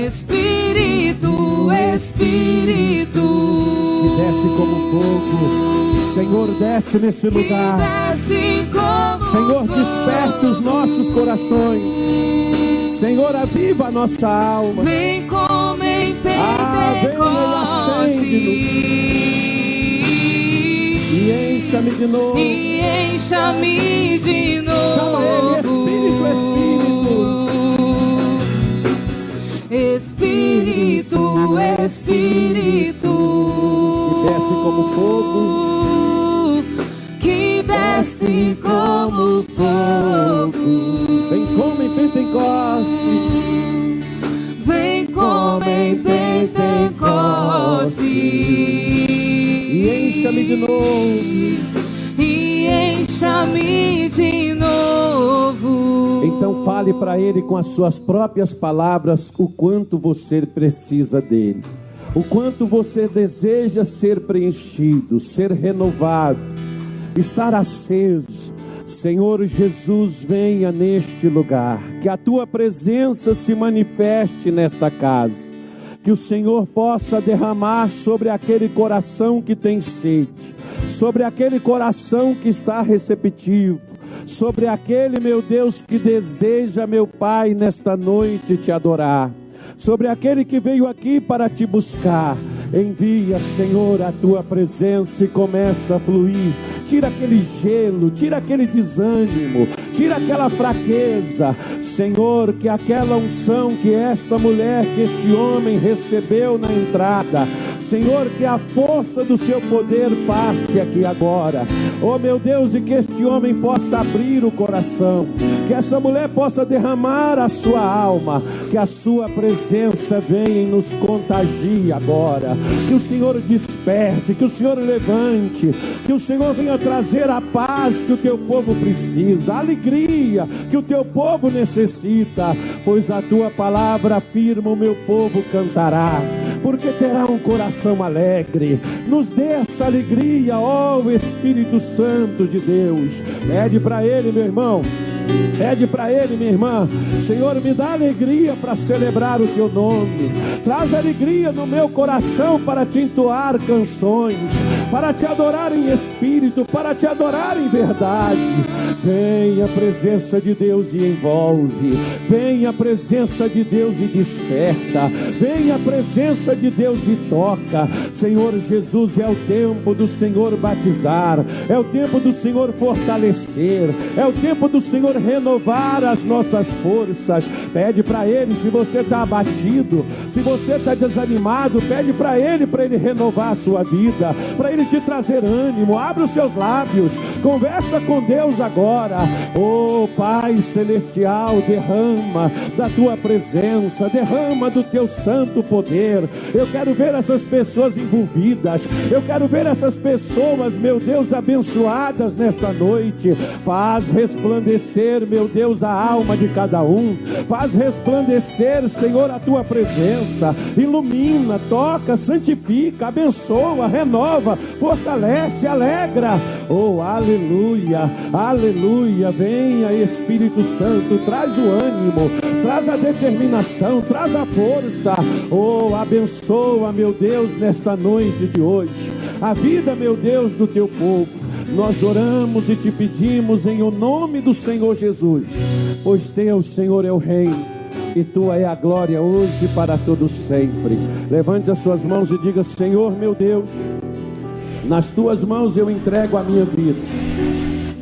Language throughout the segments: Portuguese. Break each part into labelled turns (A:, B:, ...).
A: Espírito, Espírito,
B: que desce como fogo. Senhor, desce nesse lugar. Senhor, desperte os nossos corações. Senhor, aviva a nossa alma.
A: Vem como em Pentecostes,
B: e encha-me de novo. Chama Ele, Espírito, Espírito.
A: Espírito, Espírito,
B: que desce como fogo.
A: Que desce como fogo.
B: Vem como em Pentecostes.
A: Vem como em Pentecostes.
B: E encha-me de novo.
A: E encha-me de novo.
B: Então fale para Ele com as suas próprias palavras o quanto você precisa dEle. O quanto você deseja ser preenchido, ser renovado, estar aceso. Senhor Jesus, venha neste lugar, que a Tua presença se manifeste nesta casa, que o Senhor possa derramar sobre aquele coração que tem sede, sobre aquele coração que está receptivo, sobre aquele, meu Deus, que deseja, meu Pai, nesta noite te adorar, sobre aquele que veio aqui para te buscar. Envia, Senhor, a Tua presença e começa a fluir. Tira aquele gelo, tira aquele desânimo, tira aquela fraqueza. Senhor, que aquela unção que esta mulher, que este homem recebeu na entrada, Senhor, que a força do Seu poder passe aqui agora. Oh meu Deus, e que este homem possa abrir o coração, que essa mulher possa derramar a sua alma, que a Sua presença venha e nos contagie agora. Que o Senhor desperte, que o Senhor levante, que o Senhor venha trazer a paz que o Teu povo precisa, a alegria que o Teu povo necessita, pois a Tua palavra afirma: o meu povo cantará, porque terá um coração alegre. Nos dê essa alegria, ó Espírito Santo de Deus. Pede para Ele, meu irmão. Pede para Ele, minha irmã. Senhor, me dá alegria para celebrar o Teu nome. Traz alegria no meu coração para te entoar canções, para te adorar em espírito, para te adorar em verdade. Vem a presença de Deus e envolve. Vem a presença de Deus e desperta. Vem a presença de Deus e toca. Senhor Jesus, é o tempo do Senhor batizar, é o tempo do Senhor fortalecer, é o tempo do Senhor renovar as nossas forças. Pede para Ele, se você está abatido, se você está desanimado, pede para Ele renovar a sua vida, para Ele te trazer ânimo. Abre os seus lábios, conversa com Deus agora. Oh Pai Celestial, derrama da Tua presença, derrama do Teu santo poder. Eu quero ver essas pessoas envolvidas, eu quero ver essas pessoas, meu Deus, abençoadas nesta noite. Faz resplandecer, meu Deus, a alma de cada um. Faz resplandecer, Senhor, a Tua presença. Ilumina, toca, santifica, abençoa, renova, fortalece, alegra. Oh, aleluia, aleluia. Venha, Espírito Santo, traz o ânimo, traz a determinação, traz a força. Oh, abençoa, meu Deus, nesta noite de hoje a vida, meu Deus, do Teu povo. Nós oramos e te pedimos em o nome do Senhor Jesus, pois Teu, Senhor, é o reino e Tua é a glória hoje e para todo sempre. Levante as suas mãos e diga: Senhor, meu Deus, nas Tuas mãos eu entrego a minha vida,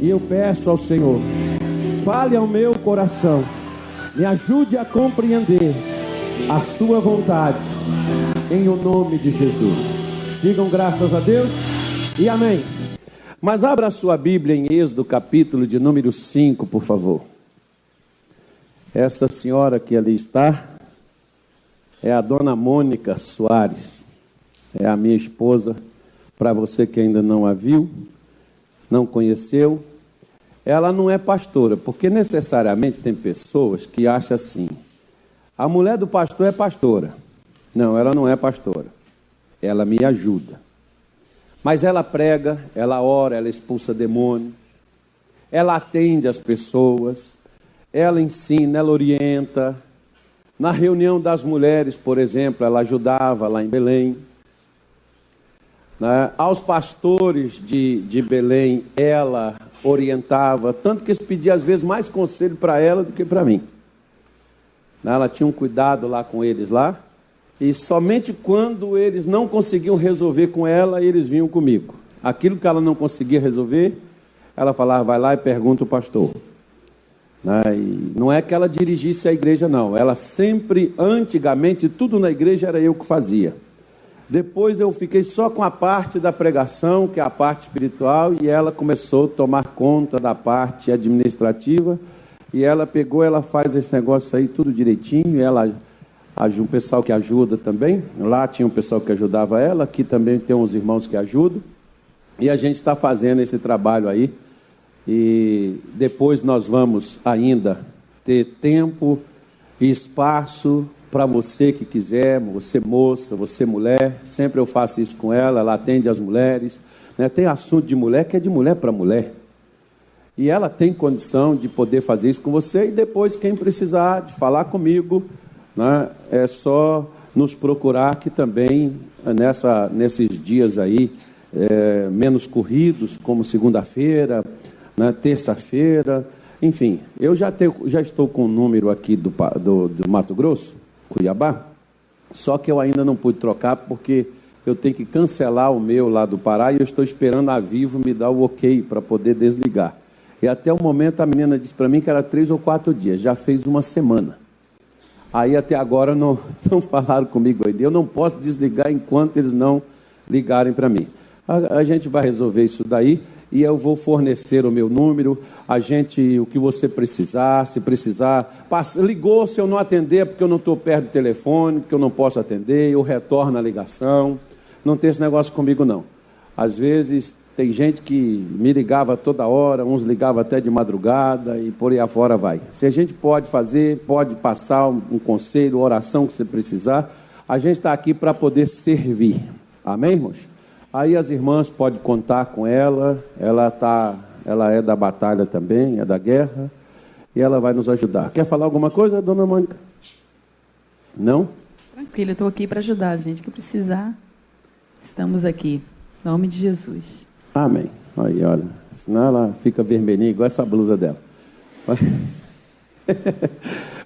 B: e eu peço ao Senhor, fale ao meu coração, me ajude a compreender a Sua vontade, em o nome de Jesus. Digam graças a Deus e amém. Mas abra a sua Bíblia em Êxodo, capítulo de número 5, por favor. Essa senhora que ali está é a dona Mônica Soares, é a minha esposa. Para você que ainda não a viu, não conheceu, ela não é pastora, porque necessariamente tem pessoas que acham assim: a mulher do pastor é pastora. Não, ela não é pastora, ela me ajuda. Mas ela prega, ela ora, ela expulsa demônios, ela atende as pessoas, ela ensina, ela orienta, Na reunião das mulheres, por exemplo, ela ajudava lá em Belém. Aos pastores de Belém, ela orientava, tanto que eles pediam às vezes mais conselho para ela do que para mim. Ela tinha um cuidado lá com eles lá, e somente quando eles não conseguiam resolver com ela, eles vinham comigo. Aquilo que ela não conseguia resolver, ela falava, vai lá e pergunta o pastor. E não é que ela dirigisse a igreja, não. Ela sempre, antigamente, tudo na igreja era eu que fazia. Depois eu fiquei só com a parte da pregação, que é a parte espiritual, e ela começou a tomar conta da parte administrativa, e ela pegou, ela faz esse negócio aí tudo direitinho, ela, um pessoal que ajuda também, lá tinha um pessoal que ajudava ela, aqui também tem uns irmãos que ajudam, e a gente está fazendo esse trabalho aí, e depois nós vamos ainda ter tempo e espaço para você que quiser, você moça, você mulher, sempre eu faço isso com ela, ela atende as mulheres, Tem assunto de mulher que é de mulher para mulher, e ela tem condição de poder fazer isso com você, e depois quem precisar de falar comigo, é só nos procurar, que também nesses dias aí, menos corridos, como segunda-feira, terça-feira, enfim, eu já estou com o número aqui do Mato Grosso, Cuiabá, só que eu ainda não pude trocar, porque eu tenho que cancelar o meu lá do Pará, e eu estou esperando a Vivo me dar o ok para poder desligar. E até o momento a menina disse para mim que era 3 ou 4 dias, já fez uma semana. Aí até agora não falaram comigo ainda. Eu não posso desligar enquanto eles não ligarem para mim. A gente vai resolver isso daí, e eu vou fornecer o meu número, o que você precisar, se precisar. Ligou, se eu não atender, porque eu não estou perto do telefone, porque eu não posso atender, eu retorno a ligação. Não tem esse negócio comigo, não. Às vezes tem gente que me ligava toda hora, uns ligavam até de madrugada, e por aí afora vai. Se a gente pode fazer, pode passar um conselho, oração que você precisar, a gente está aqui para poder servir. Amém, irmãos? Aí as irmãs podem contar com ela, ela é da batalha também, é da guerra, e ela vai nos ajudar. Quer falar alguma coisa, dona Mônica? Não?
A: Tranquilo, eu estou aqui para ajudar, gente. O que precisar, estamos aqui. Em nome de Jesus.
B: Amém. Aí, olha, senão ela fica vermelhinha, igual essa blusa dela.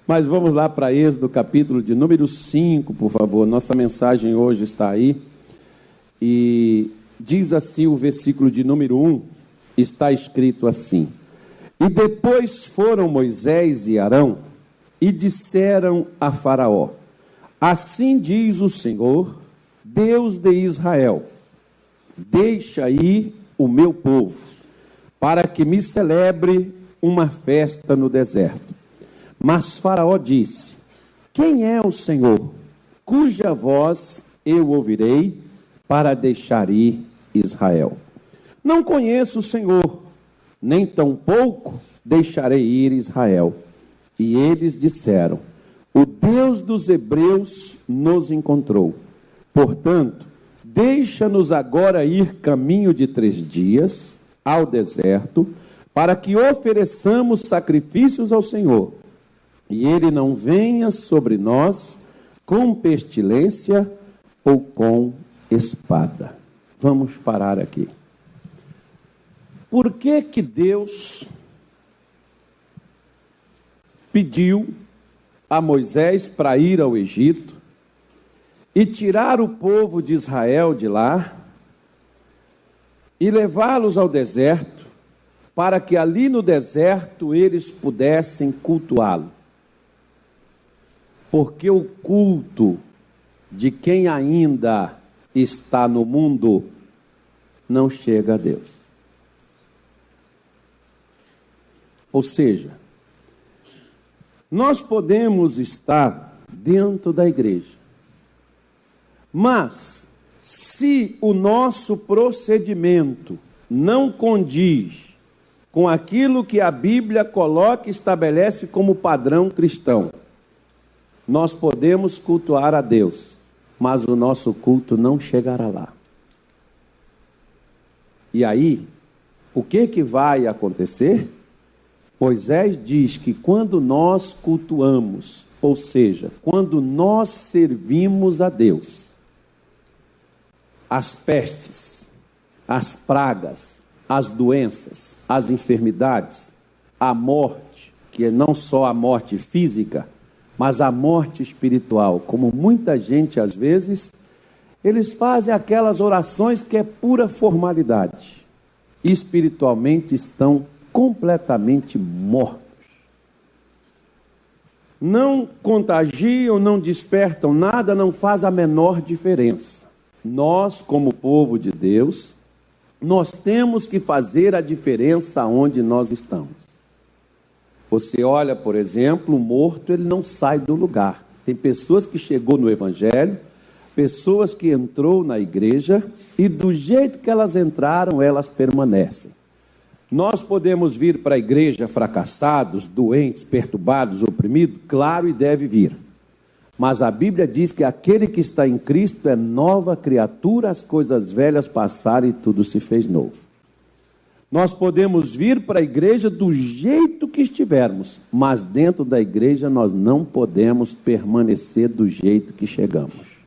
B: Mas vamos lá para Êxodo, capítulo de número 5, por favor. Nossa mensagem hoje está aí. E diz assim o versículo de número 1, está escrito assim: E depois foram Moisés e Arão e disseram a Faraó: Assim diz o Senhor, Deus de Israel, deixa ir o meu povo, para que me celebre uma festa no deserto. Mas Faraó disse: Quem é o Senhor, cuja voz eu ouvirei para deixar ir Israel? Não conheço o Senhor, nem tampouco deixarei ir Israel. E eles disseram: O Deus dos hebreus nos encontrou. Portanto, deixa-nos agora ir caminho de 3 dias ao deserto, para que ofereçamos sacrifícios ao Senhor, e ele não venha sobre nós com pestilência ou com espada. Vamos parar aqui. Por que que Deus pediu a Moisés para ir ao Egito e tirar o povo de Israel de lá e levá-los ao deserto, para que ali no deserto eles pudessem cultuá-lo? Porque o culto de quem ainda está no mundo não chega a Deus. Ou seja, nós podemos estar dentro da igreja, mas se o nosso procedimento não condiz com aquilo que a Bíblia coloca e estabelece como padrão cristão, nós podemos cultuar a Deus, mas o nosso culto não chegará lá. E aí, o que vai acontecer? Moisés diz que quando nós cultuamos Ou seja, quando nós servimos a Deus, as pestes, as pragas, as doenças, as enfermidades, a morte, que é não só a morte física, mas a morte espiritual, como muita gente às vezes, eles fazem aquelas orações que é pura formalidade. Espiritualmente estão completamente mortos. Não contagiam, não despertam nada, não faz a menor diferença. Nós, como povo de Deus, nós temos que fazer a diferença onde nós estamos. Você olha, por exemplo, o morto, ele não sai do lugar. Tem pessoas que chegou no Evangelho, pessoas que entrou na igreja, e do jeito que elas entraram, elas permanecem. Nós podemos vir para a igreja fracassados, doentes, perturbados, oprimidos? Claro, e deve vir. Mas a Bíblia diz que aquele que está em Cristo é nova criatura, as coisas velhas passaram e tudo se fez novo. Nós podemos vir para a igreja do jeito que estivermos, mas dentro da igreja nós não podemos permanecer do jeito que chegamos.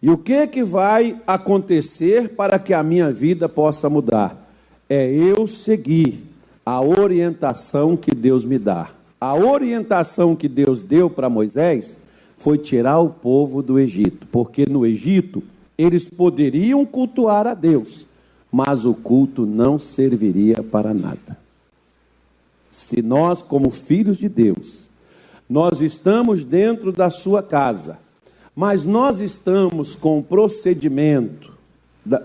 B: E o que vai acontecer para que a minha vida possa mudar? É eu seguir a orientação que Deus me dá. A orientação que Deus deu para Moisés foi tirar o povo do Egito, porque no Egito eles poderiam cultuar a Deus, mas o culto não serviria para nada. Se nós, como filhos de Deus, nós estamos dentro da sua casa, mas nós estamos com um procedimento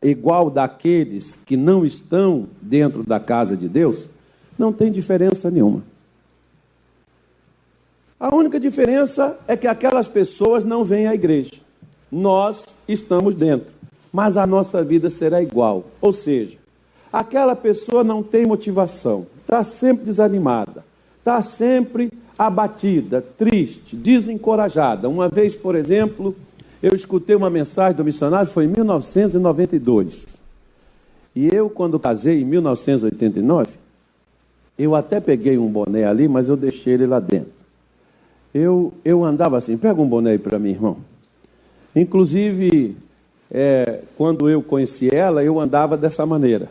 B: igual daqueles que não estão dentro da casa de Deus, não tem diferença nenhuma. A única diferença é que aquelas pessoas não vêm à igreja. Nós estamos dentro, mas a nossa vida será igual. Ou seja, aquela pessoa não tem motivação, está sempre desanimada, está sempre abatida, triste, desencorajada. Uma vez, por exemplo, eu escutei uma mensagem do missionário, foi em 1992. E eu, quando casei, em 1989, eu até peguei um boné ali, mas eu deixei ele lá dentro. Eu andava assim, pega um boné aí para mim, irmão. Inclusive, quando eu conheci ela, eu andava dessa maneira.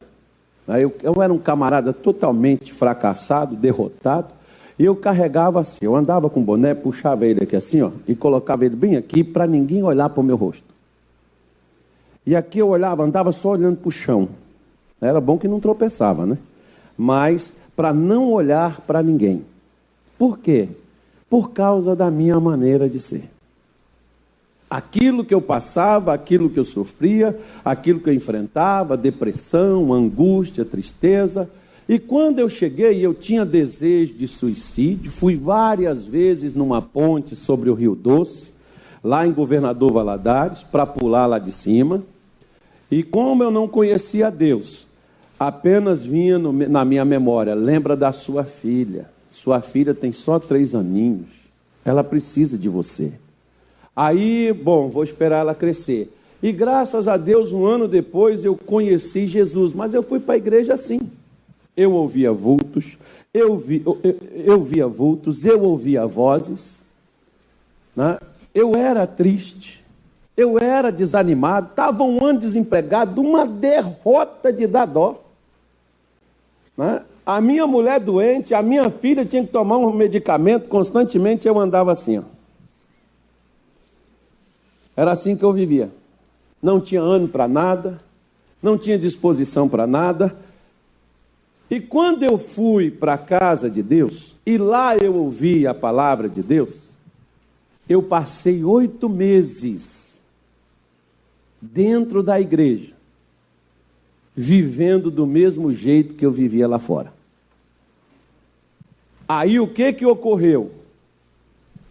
B: Eu era um camarada totalmente fracassado, derrotado, e eu carregava assim, eu andava com o boné, puxava ele aqui assim, ó, e colocava ele bem aqui para ninguém olhar para o meu rosto. E aqui eu olhava, andava só olhando para o chão. Era bom que não tropeçava, né? Mas para não olhar para ninguém. Por quê? Por causa da minha maneira de ser. Aquilo que eu passava, aquilo que eu sofria, aquilo que eu enfrentava, depressão, angústia, tristeza. E quando eu cheguei, eu tinha desejo de suicídio, fui várias vezes numa ponte sobre o Rio Doce, lá em Governador Valadares, para pular lá de cima. E como eu não conhecia Deus, apenas vinha na minha memória, lembra da sua filha tem só 3 aninhos, ela precisa de você. Aí, bom, vou esperar ela crescer. E graças a Deus, um ano depois, eu conheci Jesus, mas eu fui para a igreja assim. Eu ouvia vultos, eu via vultos, eu ouvia vozes, né? Eu era triste, eu era desanimado, estava um ano desempregado, uma derrota de dar dó, né? A minha mulher doente, a minha filha tinha que tomar um medicamento, constantemente eu andava assim, ó. Era assim que eu vivia, não tinha ânimo para nada, não tinha disposição para nada. E quando eu fui para a casa de Deus, e lá eu ouvi a palavra de Deus, eu passei 8 meses dentro da igreja, vivendo do mesmo jeito que eu vivia lá fora. Aí o que ocorreu?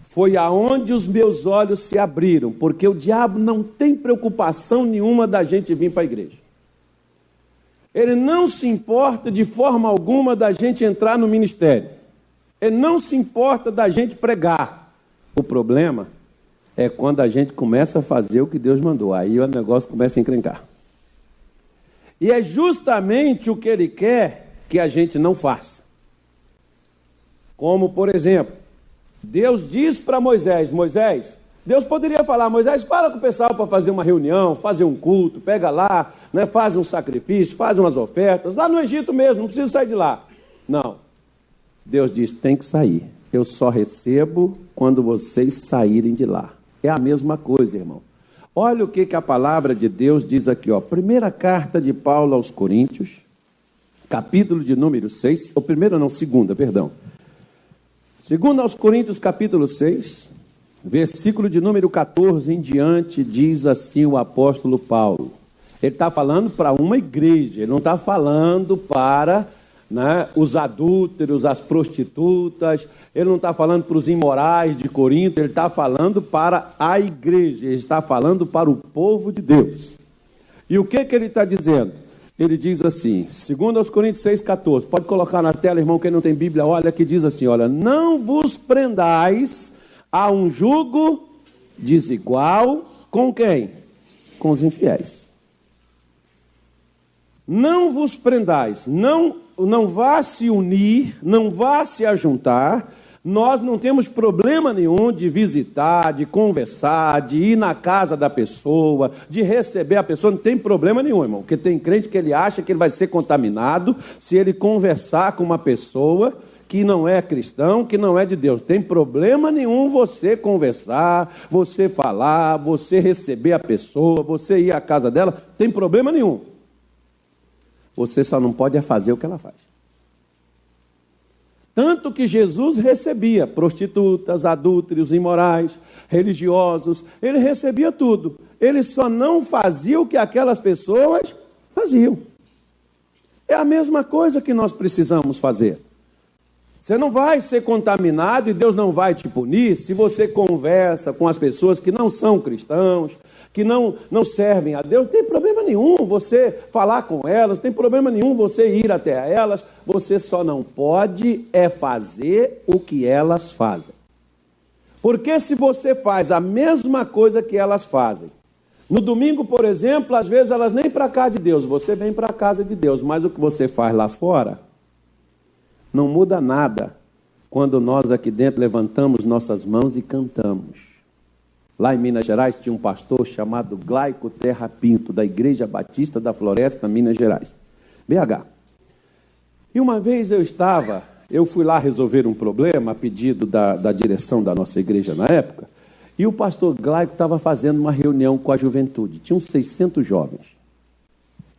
B: Foi aonde os meus olhos se abriram, porque o diabo não tem preocupação nenhuma da gente vir para a igreja. Ele não se importa de forma alguma da gente entrar no ministério. Ele não se importa da gente pregar. O problema é quando a gente começa a fazer o que Deus mandou. Aí o negócio começa a encrencar. E é justamente o que Ele quer que a gente não faça. Como, por exemplo, Deus diz para Moisés, Deus poderia falar, Moisés, fala com o pessoal para fazer uma reunião, fazer um culto, pega lá, né, faz um sacrifício, faz umas ofertas, lá no Egito mesmo, não precisa sair de lá. Não. Deus diz, tem que sair. Eu só recebo quando vocês saírem de lá. É a mesma coisa, irmão. Olha o que a palavra de Deus diz aqui, ó. Primeira carta de Paulo aos Coríntios, capítulo de número 6, ou primeira não, segunda, perdão. Segunda aos Coríntios, capítulo 6, versículo de número 14 em diante, diz assim o apóstolo Paulo. Ele está falando para uma igreja, ele não está falando para, né, os adúlteros, as prostitutas, ele não está falando para os imorais de Corinto, ele está falando para a igreja, ele está falando para o povo de Deus. E o que ele está dizendo? Ele diz assim, 2 Coríntios 6,14, pode colocar na tela, irmão, quem não tem Bíblia, olha, que diz assim, olha, não vos prendais a um jugo desigual com quem? Com os infiéis. Não vos prendais, não vá se unir, não vá se ajuntar. Nós não temos problema nenhum de visitar, de conversar, de ir na casa da pessoa, de receber a pessoa, não tem problema nenhum, irmão. Porque tem crente que ele acha que ele vai ser contaminado se ele conversar com uma pessoa que não é cristão, que não é de Deus. Tem problema nenhum você conversar, você falar, você receber a pessoa, você ir à casa dela, tem problema nenhum. Você só não pode fazer o que ela faz. Tanto que Jesus recebia prostitutas, adúlteros, imorais, religiosos, ele recebia tudo. Ele só não fazia o que aquelas pessoas faziam. É a mesma coisa que nós precisamos fazer. Você não vai ser contaminado e Deus não vai te punir se você conversa com as pessoas que não são cristãos, que não servem a Deus. Não tem problema nenhum você falar com elas, não tem problema nenhum você ir até elas. Você só não pode fazer o que elas fazem. Porque se você faz a mesma coisa que elas fazem, no domingo, por exemplo, às vezes elas nem para a casa de Deus, você vem para a casa de Deus, mas o que você faz lá fora não muda nada quando nós aqui dentro levantamos nossas mãos e cantamos. Lá em Minas Gerais tinha um pastor chamado Glaico Terra Pinto, da Igreja Batista da Floresta, Minas Gerais, BH. E uma vez eu fui lá resolver um problema a pedido da direção da nossa igreja na época, e o pastor Glaico estava fazendo uma reunião com a juventude, tinham 600 jovens.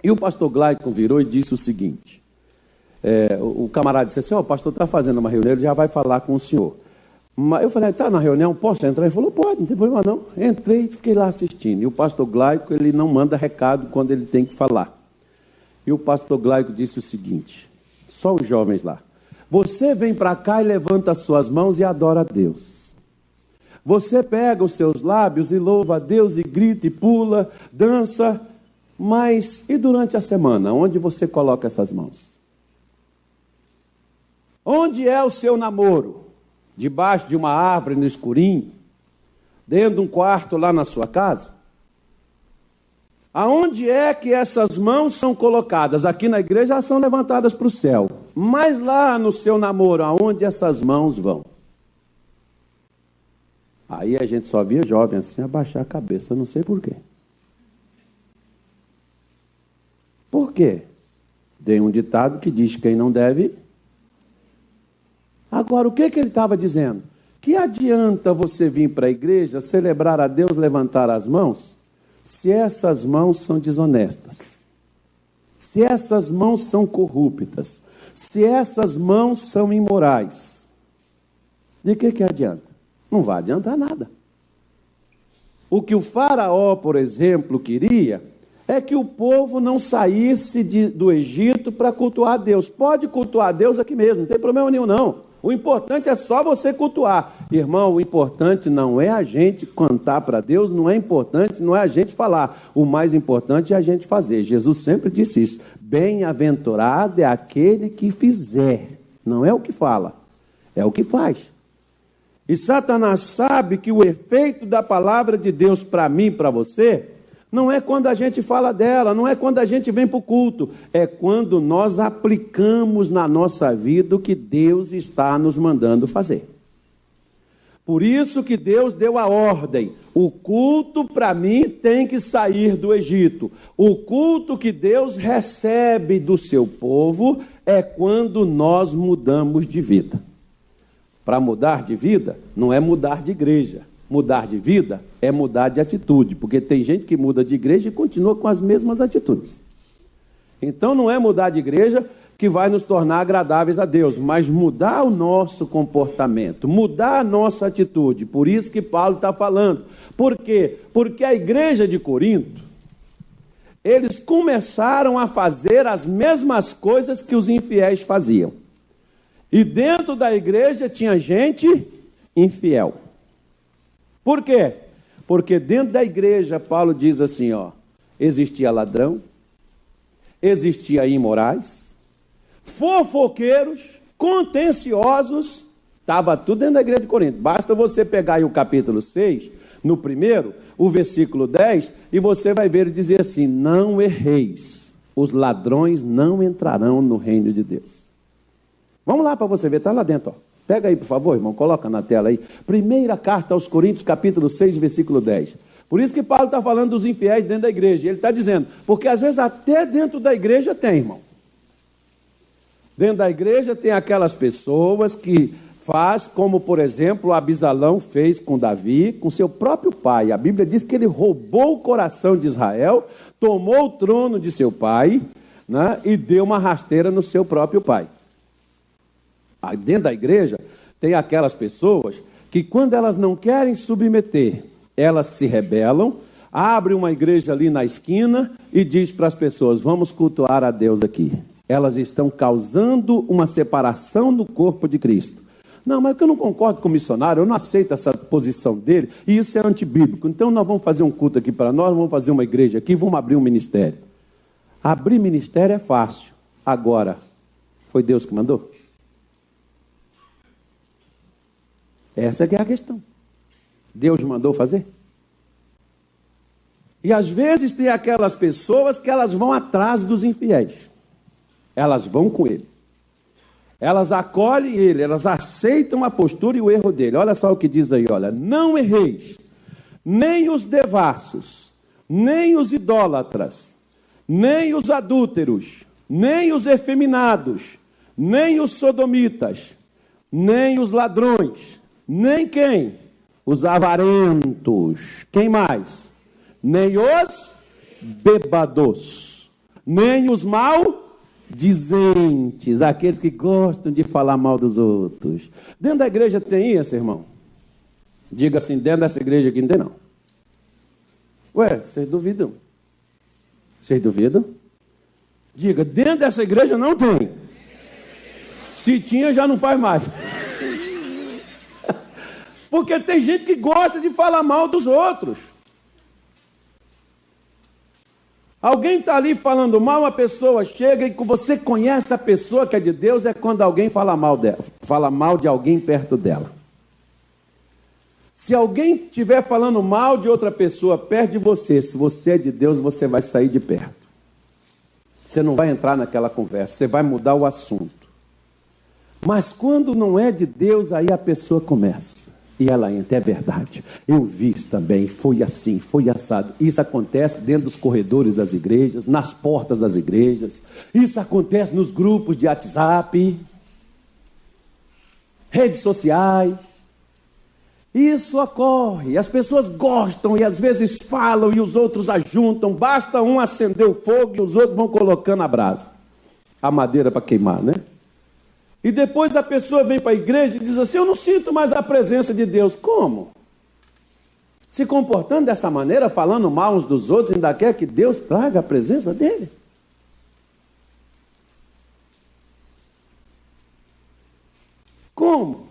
B: E o pastor Glaico virou e disse o seguinte, o camarada disse assim, o pastor está fazendo uma reunião, ele já vai falar com o senhor. Mas eu falei, está na reunião, posso entrar? Ele falou, pode, não tem problema não. Entrei e fiquei lá assistindo. E o pastor Glaico, ele não manda recado quando ele tem que falar. E o pastor Glaico disse o seguinte, só os jovens lá, você vem para cá e levanta as suas mãos e adora a Deus. Você pega os seus lábios e louva a Deus e grita e pula, dança, mas e durante a semana, onde você coloca essas mãos? Onde é o seu namoro? Debaixo de uma árvore no escurinho? Dentro de um quarto lá na sua casa? Aonde é que essas mãos são colocadas? Aqui na igreja elas são levantadas para o céu. Mas lá no seu namoro, aonde essas mãos vão? Aí a gente só via jovem assim abaixar a cabeça, não sei por quê. Por quê? Tem um ditado que diz que quem não deve... Agora, o que ele estava dizendo? Que adianta você vir para a igreja, celebrar a Deus, levantar as mãos, se essas mãos são desonestas, se essas mãos são corruptas, se essas mãos são imorais? De que adianta? Não vai adiantar nada. O que o faraó, por exemplo, queria é que o povo não saísse do Egito para cultuar a Deus. Pode cultuar a Deus aqui mesmo, não tem problema nenhum não. O importante é só você cultuar. Irmão, o importante não é a gente cantar para Deus, não é importante, não é a gente falar. O mais importante é a gente fazer. Jesus sempre disse isso. Bem-aventurado é aquele que fizer. Não é o que fala, é o que faz. E Satanás sabe que o efeito da palavra de Deus para mim e para você não é quando a gente fala dela, não é quando a gente vem para o culto, é quando nós aplicamos na nossa vida o que Deus está nos mandando fazer. Por isso que Deus deu a ordem: o culto para mim tem que sair do Egito. O culto que Deus recebe do seu povo é quando nós mudamos de vida. Para mudar de vida, não é mudar de igreja. Mudar de vida é mudar de atitude, porque tem gente que muda de igreja e continua com as mesmas atitudes. Então não é mudar de igreja que vai nos tornar agradáveis a Deus, mas mudar o nosso comportamento, mudar a nossa atitude. Por isso que Paulo está falando. Por quê? Porque a igreja de Corinto, eles começaram a fazer as mesmas coisas que os infiéis faziam. E dentro da igreja tinha gente infiel. Por quê? Porque dentro da igreja, Paulo diz assim, existia ladrão, existia imorais, fofoqueiros, contenciosos, estava tudo dentro da igreja de Corinto. Basta você pegar aí o capítulo 6, no primeiro, o versículo 10, e você vai ver ele dizer assim: não erreis, os ladrões não entrarão no reino de Deus. Vamos lá para você ver, está lá dentro, Pega aí, por favor, irmão, coloca na tela aí. Primeira carta aos Coríntios, capítulo 6, versículo 10. Por isso que Paulo está falando dos infiéis dentro da igreja. Ele está dizendo, porque às vezes até dentro da igreja tem, irmão. Dentro da igreja tem aquelas pessoas que faz como, por exemplo, Abisalão fez com Davi, com seu próprio pai. A Bíblia diz que ele roubou o coração de Israel, tomou o trono de seu pai, né, e deu uma rasteira no seu próprio pai. Aí dentro da igreja tem aquelas pessoas que quando elas não querem submeter, elas se rebelam, abrem uma igreja ali na esquina e diz para as pessoas, vamos cultuar a Deus aqui. Elas estão causando uma separação no corpo de Cristo. Não, mas eu não concordo com o missionário, eu não aceito essa posição dele, e isso é antibíblico. Então nós vamos fazer um culto aqui para nós, vamos fazer uma igreja aqui, vamos abrir um ministério. Abrir ministério é fácil. Agora, foi Deus que mandou? Essa que é a questão. Deus mandou fazer? E às vezes tem aquelas pessoas que elas vão atrás dos infiéis. Elas vão com ele. Elas acolhem ele, elas aceitam a postura e o erro dele. Olha só o que diz aí, olha. Não erreis, nem os devassos, nem os idólatras, nem os adúlteros, nem os efeminados, nem os sodomitas, nem os ladrões, nem quem? Os avarentos. Quem mais? Nem os bêbados, nem os maldizentes, aqueles que gostam de falar mal dos outros. Dentro da igreja tem isso, irmão? Diga assim, dentro dessa igreja aqui não tem não. Ué, vocês duvidam? Vocês duvidam? Diga, dentro dessa igreja não tem. Se tinha, já não faz mais. Porque tem gente que gosta de falar mal dos outros. Alguém está ali falando mal, a pessoa chega e você conhece a pessoa que é de Deus, é quando alguém fala mal dela, fala mal de alguém perto dela. Se alguém estiver falando mal de outra pessoa perto de você, se você é de Deus, você vai sair de perto. Você não vai entrar naquela conversa, você vai mudar o assunto. Mas quando não é de Deus, aí a pessoa começa. E ela entra, é verdade. Eu vi isso também, foi assim, foi assado. Isso acontece dentro dos corredores das igrejas, nas portas das igrejas. Isso acontece nos grupos de WhatsApp, redes sociais. Isso ocorre. As pessoas gostam e às vezes falam e os outros ajuntam. Basta um acender o fogo e os outros vão colocando a brasa, a madeira para queimar, né? E depois a pessoa vem para a igreja e diz assim, eu não sinto mais a presença de Deus. Como? Se comportando dessa maneira, falando mal uns dos outros, ainda quer que Deus traga a presença dele? Como?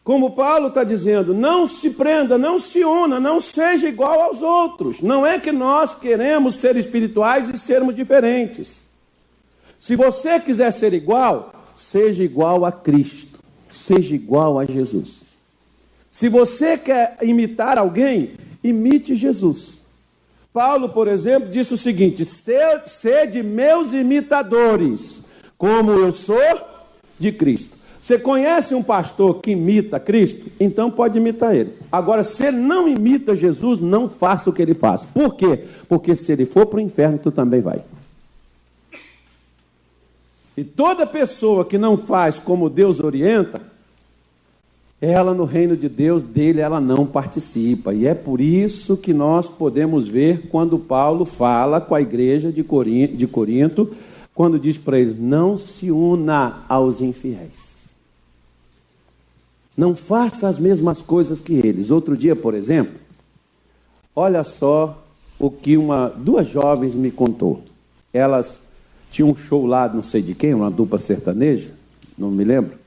B: Como Paulo está dizendo, não se prenda, não se una, não seja igual aos outros. Não é que nós queremos ser espirituais e sermos diferentes. Se você quiser ser igual, seja igual a Cristo, seja igual a Jesus. Se você quer imitar alguém, imite Jesus. Paulo, por exemplo, disse o seguinte, sede meus imitadores, como eu sou de Cristo. Você conhece um pastor que imita Cristo? Então pode imitar ele. Agora, se ele não imita Jesus, não faça o que ele faz. Por quê? Porque se ele for para o inferno, tu também vai. E toda pessoa que não faz como Deus orienta, ela no reino de Deus, dele ela não participa. E é por isso que nós podemos ver quando Paulo fala com a igreja de Corinto, quando diz para eles, não se una aos infiéis. Não faça as mesmas coisas que eles. Outro dia, por exemplo, olha só o que duas jovens me contou. Elas tinham um show lá, não sei de quem, uma dupla sertaneja, não me lembro,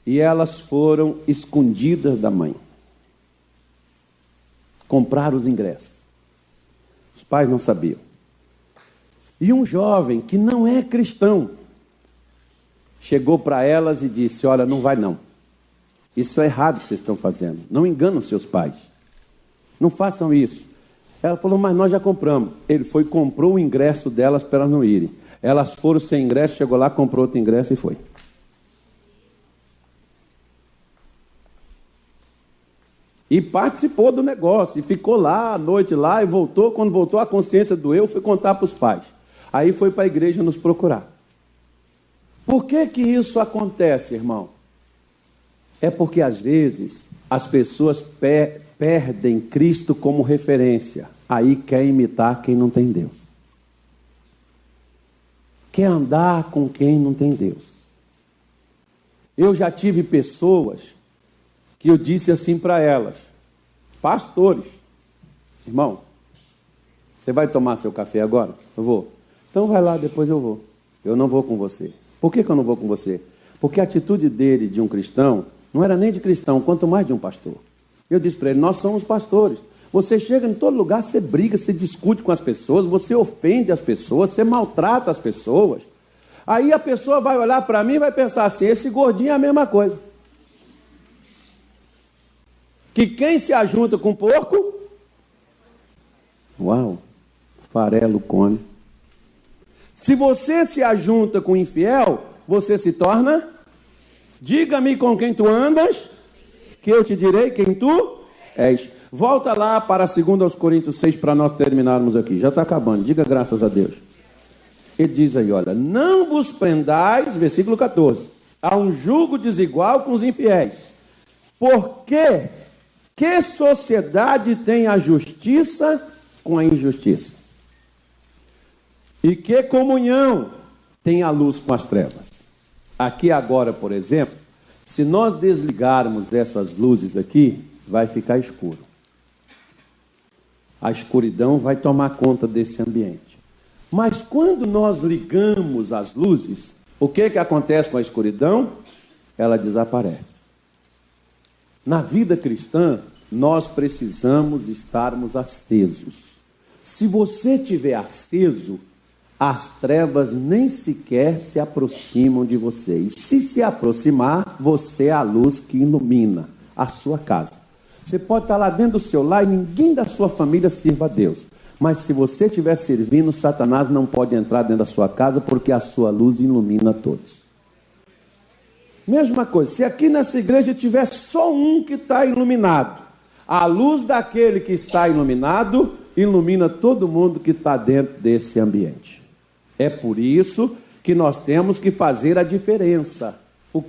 B: e elas foram escondidas da mãe. Compraram os ingressos. Os pais não sabiam. E um jovem que não é cristão chegou para elas e disse, olha, não vai não. Isso é errado que vocês estão fazendo. Não enganam seus pais. Não façam isso. Ela falou, mas nós já compramos. Ele foi e comprou o ingresso delas para elas não irem. Elas foram sem ingresso, chegou lá, comprou outro ingresso e foi. E participou do negócio. E ficou lá, à noite lá, e voltou. Quando voltou, a consciência doeu, foi contar para os pais. Aí foi para a igreja nos procurar. Por que que isso acontece, irmão? É porque, às vezes, as pessoas perdem Cristo como referência. Aí quer imitar quem não tem Deus. Quer andar com quem não tem Deus. Eu já tive pessoas que eu disse assim para elas, pastores, irmão, você vai tomar seu café agora? Eu vou. Então vai lá, depois eu vou. Eu não vou com você. Por que eu não vou com você? Porque a atitude dele, de um cristão, não era nem de cristão, quanto mais de um pastor. Eu disse para ele, nós somos pastores. Você chega em todo lugar, você briga, você discute com as pessoas, você ofende as pessoas, você maltrata as pessoas. Aí a pessoa vai olhar para mim e vai pensar assim, esse gordinho é a mesma coisa. Que quem se ajunta com porco, uau, farelo come. Se você se ajunta com infiel, você se torna... Diga-me com quem tu andas, que eu te direi quem tu és. Volta lá para 2 Coríntios 6 para nós terminarmos aqui. Já está acabando, diga graças a Deus. Ele diz aí, olha, não vos prendais, versículo 14, a um jugo desigual com os infiéis. Porque que sociedade tem a justiça com a injustiça? E que comunhão tem a luz com as trevas? Aqui agora, por exemplo, se nós desligarmos essas luzes aqui, vai ficar escuro. A escuridão vai tomar conta desse ambiente. Mas quando nós ligamos as luzes, o que acontece com a escuridão? Ela desaparece. Na vida cristã, nós precisamos estarmos acesos. Se você estiver aceso, as trevas nem sequer se aproximam de você. E se aproximar, você é a luz que ilumina a sua casa. Você pode estar lá dentro do seu lar e ninguém da sua família sirva a Deus. Mas se você estiver servindo, Satanás não pode entrar dentro da sua casa, porque a sua luz ilumina todos. Mesma coisa, se aqui nessa igreja tiver só um que está iluminado, a luz daquele que está iluminado ilumina todo mundo que está dentro desse ambiente. É por isso que nós temos que fazer a diferença.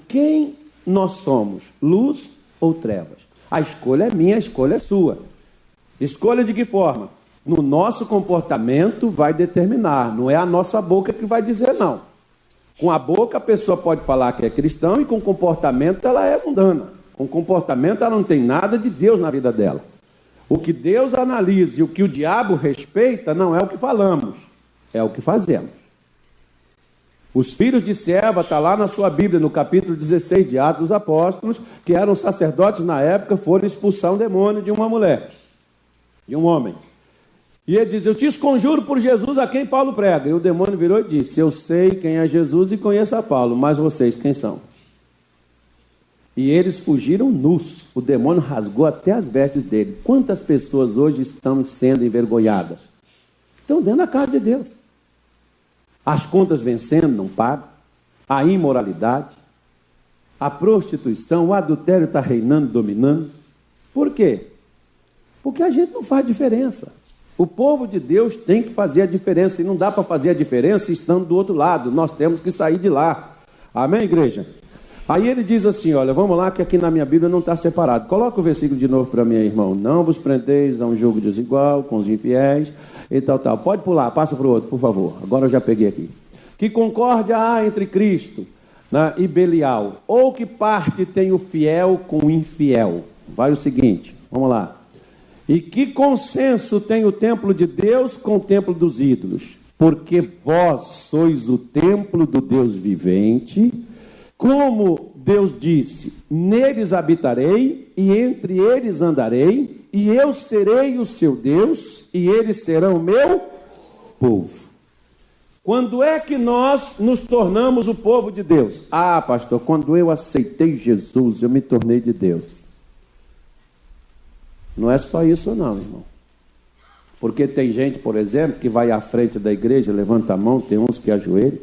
B: Quem nós somos? Luz ou trevas? A escolha é minha, a escolha é sua. Escolha de que forma? No nosso comportamento vai determinar. Não é a nossa boca que vai dizer não. Com a boca a pessoa pode falar que é cristão e com o comportamento ela é mundana. Com o comportamento ela não tem nada de Deus na vida dela. O que Deus analisa e o que o diabo respeita não é o que falamos, é o que fazemos. Os filhos de Seva, está lá na sua Bíblia, no capítulo 16 de Atos dos Apóstolos, que eram sacerdotes na época, foram expulsar um demônio de uma mulher, de um homem. E ele diz, eu te conjuro por Jesus a quem Paulo prega. E o demônio virou e disse, eu sei quem é Jesus e conheço a Paulo, mas vocês quem são? E eles fugiram nus. O demônio rasgou até as vestes dele. Quantas pessoas hoje estão sendo envergonhadas? Estão dentro da casa de Deus. As contas vencendo, não pagam. A imoralidade. a prostituição, o adultério está reinando, dominando. Por quê? Porque a gente não faz diferença. O povo de Deus tem que fazer a diferença, e não dá para fazer a diferença estando do outro lado, nós temos que sair de lá. Amém, igreja? Aí ele diz assim, olha, vamos lá que aqui na minha Bíblia não está separado. Coloca o versículo de novo para mim, irmão. Não vos prendeis a um jogo desigual com os infiéis e tal. Pode pular, passa para o outro, por favor. Agora eu já peguei aqui. Que concórdia há entre Cristo, né, e Belial? Ou que parte tem o fiel com o infiel? Vai o seguinte, vamos lá. E que consenso tem o templo de Deus com o templo dos ídolos? Porque vós sois o templo do Deus vivente, como Deus disse, neles habitarei e entre eles andarei, e eu serei o seu Deus e eles serão o meu povo. Quando é que nós nos tornamos o povo de Deus? Ah, pastor, quando eu aceitei Jesus, eu me tornei de Deus. Não é só isso não, irmão. Porque tem gente, por exemplo, que vai à frente da igreja, levanta a mão, tem uns que ajoelham.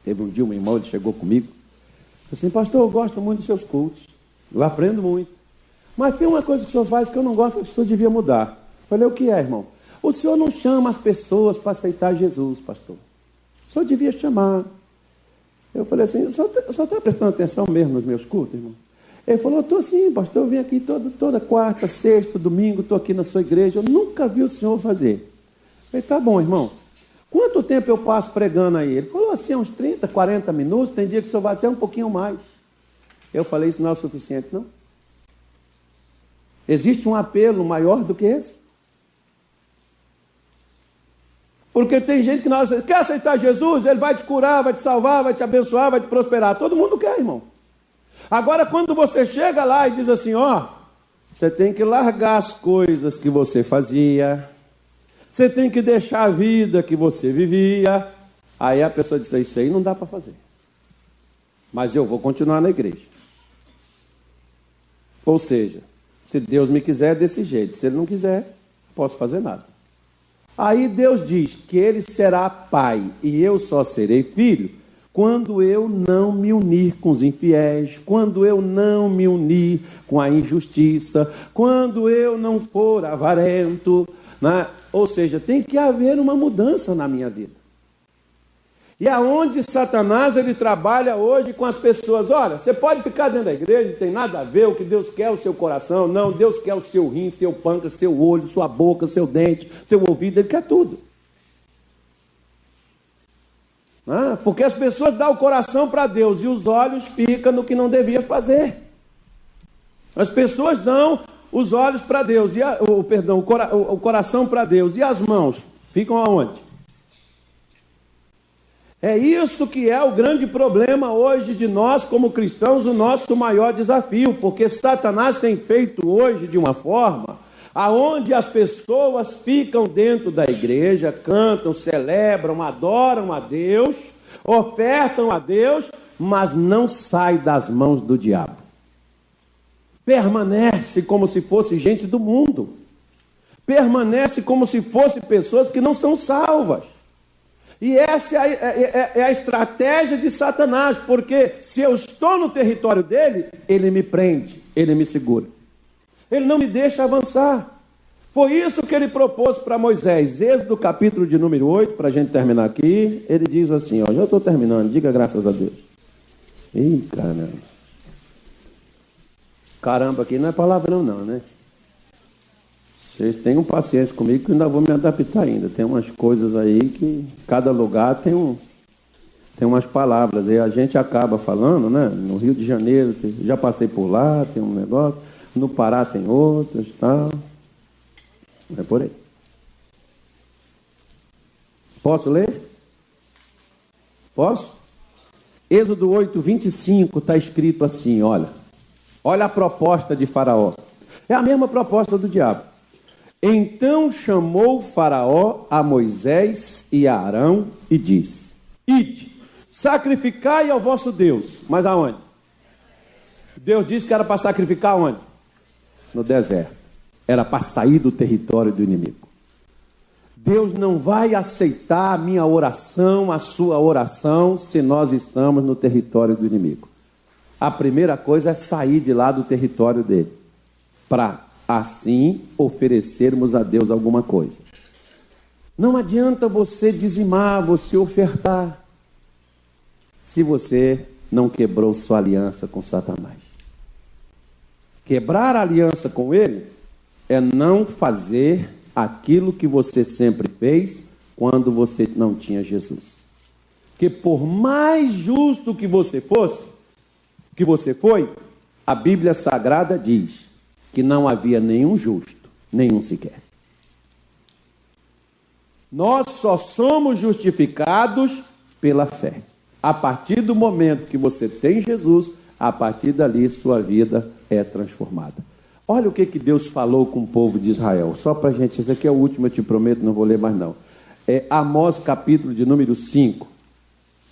B: Teve um dia um irmão, ele chegou comigo, disse assim, pastor, eu gosto muito dos seus cultos, eu aprendo muito. Mas tem uma coisa que o senhor faz que eu não gosto, que o senhor devia mudar. Eu falei, o que é, irmão? O senhor não chama as pessoas para aceitar Jesus, pastor. O senhor devia chamar. Eu falei assim, o senhor está prestando atenção mesmo nos meus cultos, irmão? Ele falou, eu estou assim, pastor, eu vim aqui toda quarta, sexta, domingo, estou aqui na sua igreja, eu nunca vi o senhor fazer. Eu falei, tá bom, irmão, quanto tempo eu passo pregando aí? Ele falou assim, uns 30, 40 minutos, tem dia que o senhor vai até um pouquinho mais. Eu falei, isso não é o suficiente, não? Existe um apelo maior do que esse? Porque tem gente que quer aceitar Jesus, ele vai te curar, vai te salvar, vai te abençoar, vai te prosperar. Todo mundo quer, irmão. Agora, quando você chega lá e diz assim, ó, você tem que largar as coisas que você fazia, você tem que deixar a vida que você vivia. Aí a pessoa diz, isso aí não dá para fazer. Mas eu vou continuar na igreja. Ou seja, se Deus me quiser, é desse jeito. Se Ele não quiser, não posso fazer nada. Aí Deus diz que Ele será pai e eu só serei filho quando eu não me unir com os infiéis, quando eu não me unir com a injustiça, quando eu não for avarento, né? Ou seja, tem que haver uma mudança na minha vida. E aonde Satanás ele trabalha hoje com as pessoas, olha, você pode ficar dentro da igreja, não tem nada a ver, o que Deus quer é o seu coração, não, Deus quer o seu rim, seu pâncreas, seu olho, sua boca, seu dente, seu ouvido, Ele quer tudo. Porque as pessoas dão o coração para Deus e os olhos ficam no que não devia fazer. As pessoas dão os olhos para Deus, o coração para Deus, e as mãos ficam aonde? É isso que é o grande problema hoje de nós como cristãos, o nosso maior desafio, porque Satanás tem feito hoje de uma forma aonde as pessoas ficam dentro da igreja, cantam, celebram, adoram a Deus, ofertam a Deus, mas não sai das mãos do diabo. Permanece como se fosse gente do mundo. Permanece como se fosse pessoas que não são salvas. E essa é a estratégia de Satanás, porque se eu estou no território dele, ele me prende, ele me segura. Ele não me deixa avançar. Foi isso que ele propôs para Moisés. Êxodo capítulo de número 8, para a gente terminar aqui, ele diz assim, ó, já estou terminando, diga graças a Deus. Ih, caramba. Caramba aqui não é palavra não, né? Vocês tenham paciência comigo que eu ainda vou me adaptar ainda. Tem umas coisas aí que cada lugar tem umas palavras. Aí a gente acaba falando, né? No Rio de Janeiro, já passei por lá, tem um negócio. No Pará tem outros e tal. É por aí. Posso ler? Posso? Êxodo 8, 25 está escrito assim, olha. Olha a proposta de Faraó. É a mesma proposta do diabo. Então chamou Faraó a Moisés e a Arão e disse, ide, sacrificai ao vosso Deus. Mas aonde? Deus disse que era para sacrificar onde? No deserto. Era para sair do território do inimigo. Deus não vai aceitar a minha oração, a sua oração, se nós estamos no território do inimigo. A primeira coisa é sair de lá do território dele, para assim oferecermos a Deus alguma coisa. Não adianta você dizimar, você ofertar, se você não quebrou sua aliança com Satanás. Quebrar a aliança com ele é não fazer aquilo que você sempre fez quando você não tinha Jesus. Que por mais justo que você fosse, que você foi, a Bíblia Sagrada diz que não havia nenhum justo, nenhum sequer. Nós só somos justificados pela fé. A partir do momento que você tem Jesus, a partir dali sua vida é transformada. Olha o que Deus falou com o povo de Israel. Só para a gente, esse aqui é o último, eu te prometo, não vou ler mais não. É Amós, capítulo de número 5.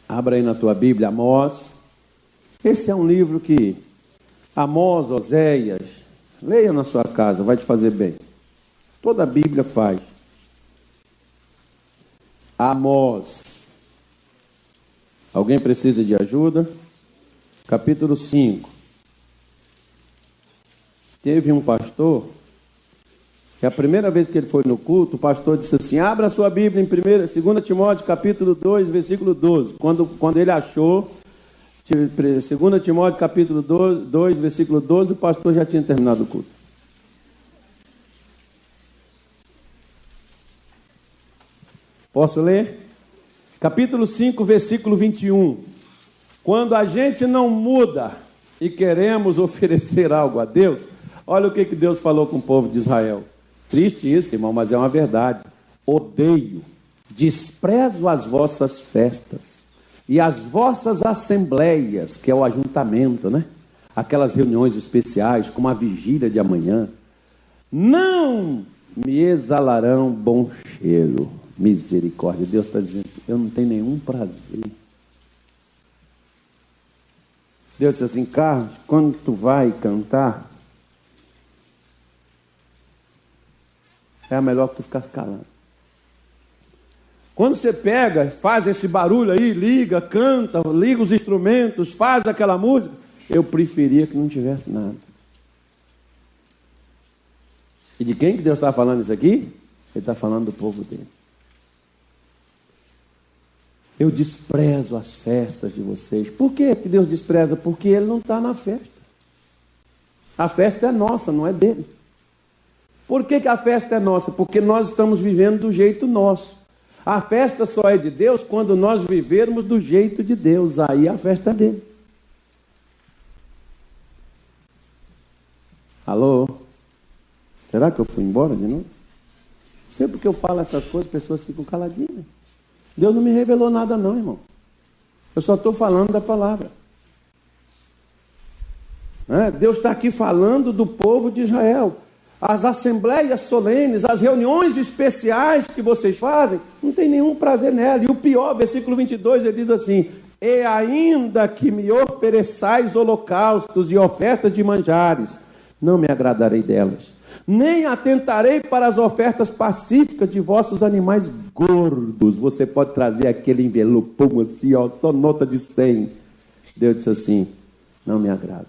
B: Abra aí na tua Bíblia, Amós. Esse é um livro que Amós, Oséias, leia na sua casa, vai te fazer bem. Toda a Bíblia faz. Amós. Alguém precisa de ajuda? Capítulo 5. Teve um pastor, que a primeira vez que ele foi no culto, o pastor disse assim, abra a sua Bíblia em 2 Timóteo, capítulo 2, versículo 12. Quando ele achou, 2 Timóteo, capítulo 2, versículo 12, o pastor já tinha terminado o culto. Posso ler? Capítulo 5, versículo 21. Quando a gente não muda e queremos oferecer algo a Deus, olha o que Deus falou com o povo de Israel. Triste isso, irmão, mas é uma verdade. Odeio, desprezo as vossas festas e as vossas assembleias, que é o ajuntamento, né? Aquelas reuniões especiais, como a vigília de amanhã, não me exalarão bom cheiro. Misericórdia, Deus está dizendo assim, eu não tenho nenhum prazer. Deus disse assim, Carlos, quando tu vai cantar, é melhor que tu ficasse calado. Quando você pega, faz esse barulho aí, liga, canta, liga os instrumentos, faz aquela música, eu preferia que não tivesse nada. E de quem que Deus está falando isso aqui? Ele está falando do povo dele. Eu desprezo as festas de vocês. Por que Deus despreza? Porque Ele não está na festa. A festa é nossa, não é dele. Por que a festa é nossa? Porque nós estamos vivendo do jeito nosso. A festa só é de Deus quando nós vivermos do jeito de Deus. Aí a festa é dele. Alô? Será que eu fui embora de novo? Sempre que eu falo essas coisas, as pessoas ficam caladinhas. Deus não me revelou nada não, irmão. Eu só estou falando da palavra. Deus está aqui falando do povo de Israel. As assembleias solenes, as reuniões especiais que vocês fazem, não tem nenhum prazer nela. E o pior, versículo 22, ele diz assim, e ainda que me ofereçais holocaustos e ofertas de manjares, não me agradarei delas. Nem atentarei para as ofertas pacíficas de vossos animais gordos. Você pode trazer aquele envelopão assim, ó, só nota de 100. Deus disse assim, não me agrada.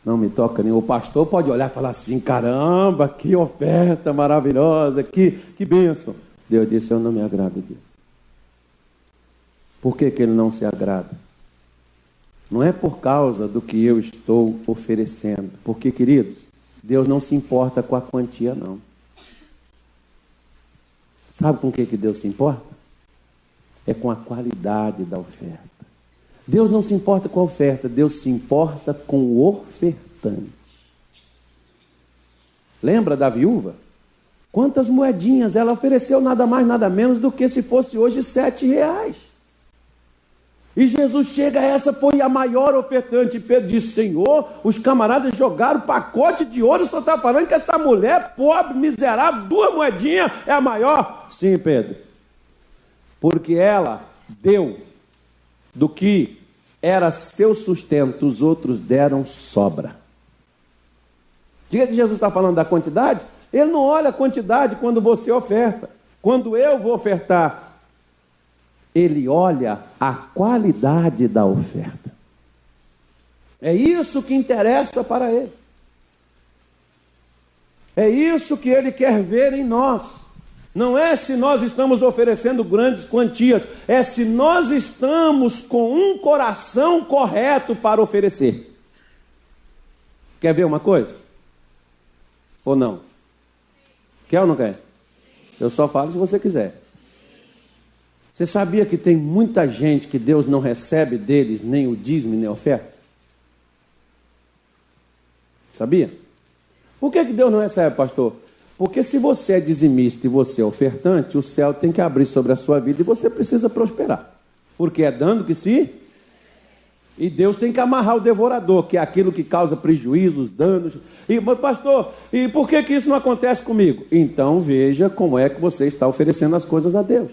B: Não me toca nem. O pastor pode olhar e falar assim, caramba, que oferta maravilhosa, que bênção. Deus disse, eu não me agrado disso. Por que ele não se agrada? Não é por causa do que eu estou oferecendo. Porque, queridos, Deus não se importa com a quantia, não. Sabe com o que Deus se importa? É com a qualidade da oferta. Deus não se importa com a oferta, Deus se importa com o ofertante. Lembra da viúva? Quantas moedinhas ela ofereceu, nada mais, nada menos do que se fosse hoje R$7. E Jesus chega, essa foi a maior ofertante. E Pedro disse, Senhor, os camaradas jogaram pacote de ouro, só está falando que essa mulher pobre, miserável, 2 moedinhas é a maior. Sim, Pedro. Porque ela deu do que era seu sustento, os outros deram sobra. Diga que Jesus está falando da quantidade. Ele não olha a quantidade quando você oferta. Quando eu vou ofertar, ele olha a qualidade da oferta. É isso que interessa para ele. É isso que ele quer ver em nós. Não é se nós estamos oferecendo grandes quantias, é se nós estamos com um coração correto para oferecer. Quer ver uma coisa? Ou não? Quer ou não quer? Eu só falo se você quiser. Você sabia que tem muita gente que Deus não recebe deles nem o dízimo nem a oferta? Sabia? Por que Deus não recebe, pastor? Porque se você é dizimista e você é ofertante, o céu tem que abrir sobre a sua vida e você precisa prosperar. Porque é dando que se... E Deus tem que amarrar o devorador, que é aquilo que causa prejuízos, danos. Mas pastor, e por que isso não acontece comigo? Então veja como é que você está oferecendo as coisas a Deus.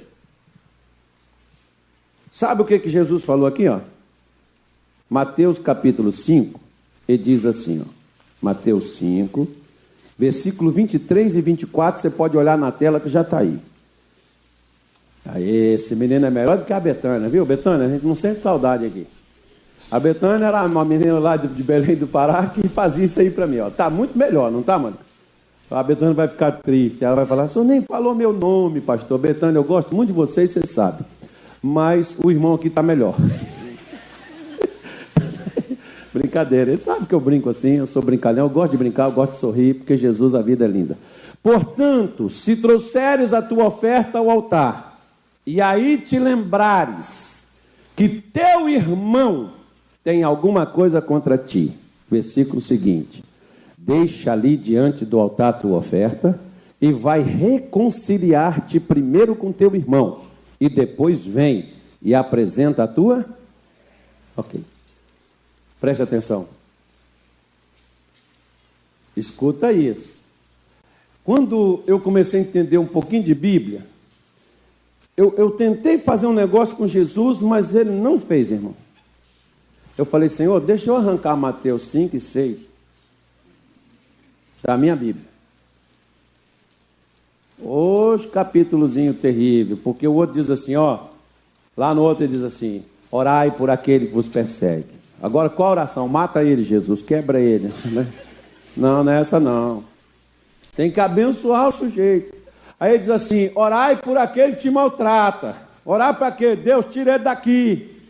B: Sabe o que Jesus falou aqui? Mateus capítulo 5, ele diz assim, Mateus 5... versículo 23 e 24, você pode olhar na tela que já está aí. Aí, esse menino é melhor do que a Betânia, viu? Betânia, a gente não sente saudade aqui. A Betânia era uma menina lá de Belém do Pará que fazia isso aí para mim. Está muito melhor, não está, mano? A Betânia vai ficar triste, ela vai falar, o senhor nem falou meu nome, pastor. Betânia, eu gosto muito de vocês, você sabe. Mas o irmão aqui está melhor. Brincadeira, ele sabe que eu brinco assim, eu sou brincalhão, eu gosto de brincar, eu gosto de sorrir, porque Jesus, a vida é linda. Portanto, se trouxeres a tua oferta ao altar, e aí te lembrares que teu irmão tem alguma coisa contra ti, versículo seguinte, deixa ali diante do altar a tua oferta, e vai reconciliar-te primeiro com teu irmão, e depois vem e apresenta a tua... Ok. Preste atenção. Escuta isso. Quando eu comecei a entender um pouquinho de Bíblia, eu tentei fazer um negócio com Jesus, mas ele não fez, irmão. Eu falei, Senhor, deixa eu arrancar Mateus 5 e 6 da minha Bíblia. Hoje, capítulozinho terrível, porque o outro diz assim, lá no outro ele diz assim, orai por aquele que vos persegue. Agora, qual a oração? Mata ele, Jesus, quebra ele. Né? Não é essa não. Tem que abençoar o sujeito. Aí ele diz assim, orai por aquele que te maltrata. Orar para quê? Deus, tira ele daqui.